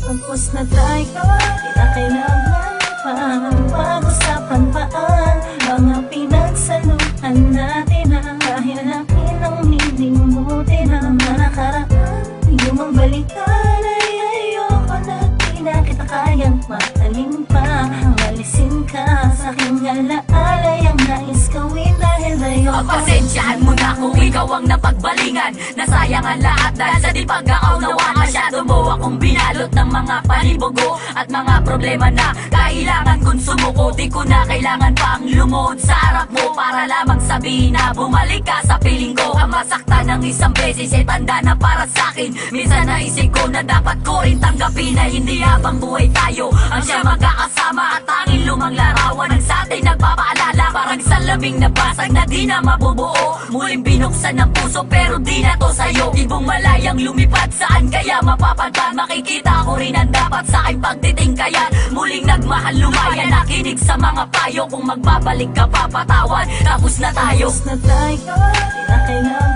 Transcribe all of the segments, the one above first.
Tapos na tayo, di na kailangan pang pag-usapan paan mga pinagsaluhan natin na kahit akin ang nilimutin ang mga nakaraan. Yung ang balikan ay ayoko na di na kita kayang mahalin pa. Walisin ka sa aking alaala yung nais gawin dahil ayoko. Pagpasensyahan mo na kung ikaw ang napagbalingan. Nasayang ang lahat dahil sa di pagkakaunawa. Masyado mo akong binalot ng mga panibugo at mga problema na kailangan kong sumuko. Di ko na kailangan pang lumuhod sa harap mo para lamang sabihin na bumalik ka sa piling ko. Ang masaktan ng isang beses ay tanda na para sa'kin. Minsan naisip ko na dapat ko rin tanggapin na hindi habang buhay tayo ang siya magkakasama. At tanging lumang larawan ang sa atin nagpapaalala. Parang salabing nabasag na di na mabubuo. Muling binuksan ng puso pero di na to sa'yo. Ibong malayang lumipad saan kaya mapapadpad. Makikita ko rin ang dapat sa aking pagtiting kaya muling nagmahal lumayan. Nakinig sa mga payo kung magbabalik ka papatawad. Tapos na tayo. Tapos na tayo, di na kailangan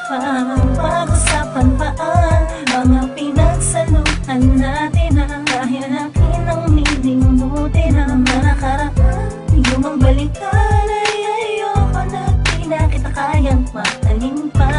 pang pag-usapan paan mga pinagsaluhan natin na kahit akin ang nilimutin ang mga nakaraan. Yung ang balikan ay ayoko na di na kita kayang mahalin pa.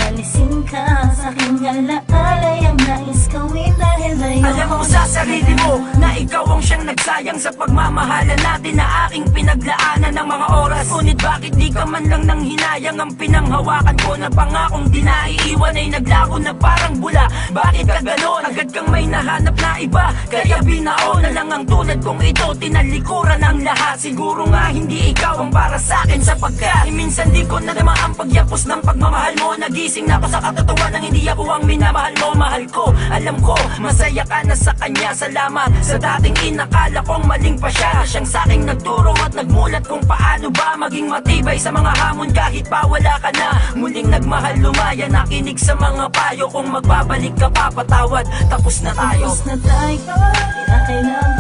Walisin ka sa aking alaala yung nais gawin dahil ayoko. Alam mo sa sarili mo na ikaw ang siyang nagsayang sa pagmamahalan natin na aking pinaglaanan ng mga oras. Ngunit bakit di ka man lang nang hinayang ang pinanghawakan ko na pangakong di naiiwan ay naglago na parang bula. Bakit ka ganon? Agad kang may nahanap na iba. Kaya binao na lang ang tulad kong ito. Tinalikuran ang lahat. Siguro nga hindi ikaw ang para sa akin sapagkat minsan di ko na naman ang pagyapos ng pagmamahal mo. Nagising na ako sa katotohanan hindi ako ang minamahal mo. Mahal ko, alam ko, masaya ka na sa kanya. Salamat sa dating inakala kong maling pa siya. Siyang sa'king nagturo at nagmulat kung paano ba maging matibay sa mga hamon kahit pa wala ka na. Muling nagmahal lumaya, nakinig sa mga payo. Kung magbabalik ka papatawad. Tapos na tayo. Tapos na tayo, di na kailangan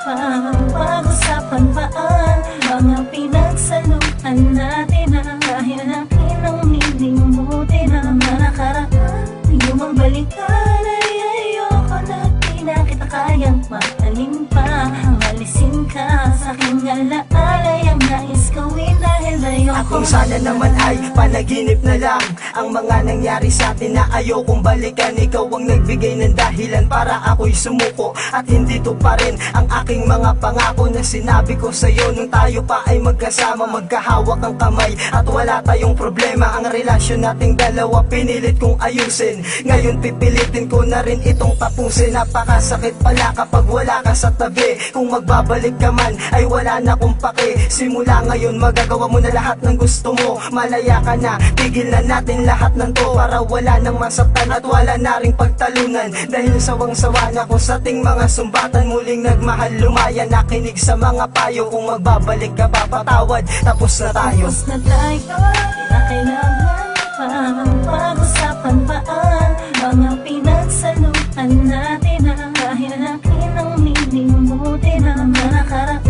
pang pag-usapan paan mga pinagsaluhan natin na kahit akin ang nilimutin ang mga nakaraan. Yung ang balikan ay ayoko na di na kita kayang mahalin pa. Walisin ka sa aking alaala yung nais gawin dahil ayoko. At kung sana naman ay panaginip na lang ang mga nangyari sa atin na ayokong balikan. Ikaw ang nagbigay ng dahilan para ako'y sumuko. At hindi to pa rin ang aking mga pangako na sinabi ko sa'yo nung tayo pa ay magkasama. Magkahawak ang kamay at wala tayong problema. Ang relasyon nating dalawa pinilit kong ayusin. Ngayon pipilitin ko na rin itong tapusin. Napakasakit pala kapag wala ka sa tabi. Kung magbabalik ka man ay wala na kong pake. Simula ngayon magagawa mo na lahat ng gusto mo. Malaya ka na, tigil na natin lahat ng to para wala nang masaktan at wala na ring pagtalunan. Dahil sawang-sawa na ko sa ating mga sumbatan. Muling nagmahal lumaya, nakinig sa mga payo. Kung magbabalik ka papatawad. Tapos na tayo. Tapos na tayo, di na kailangan pang pag-usapan paan mga pinagsaluhan natin na kahit akin ang nilimutin ang mga nakaraan.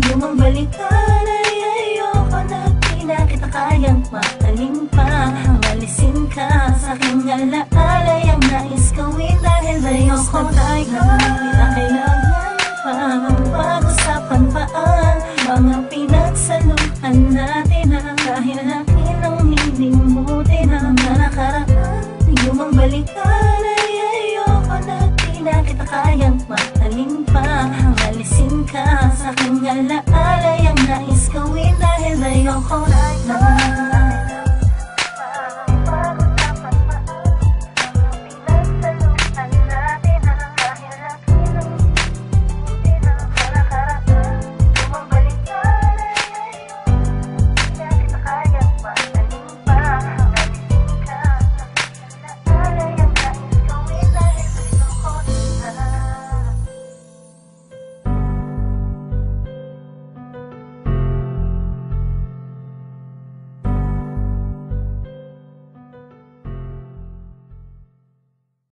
Yung ang balikan ay ayoko na di na kita kayang mahalin pa. Walisin ka sa aking alaala yung nais gawin dahil ayoko. Tapos na tayo, di na kailangan pang pag-usapan paan mga pinagsaluhan natin na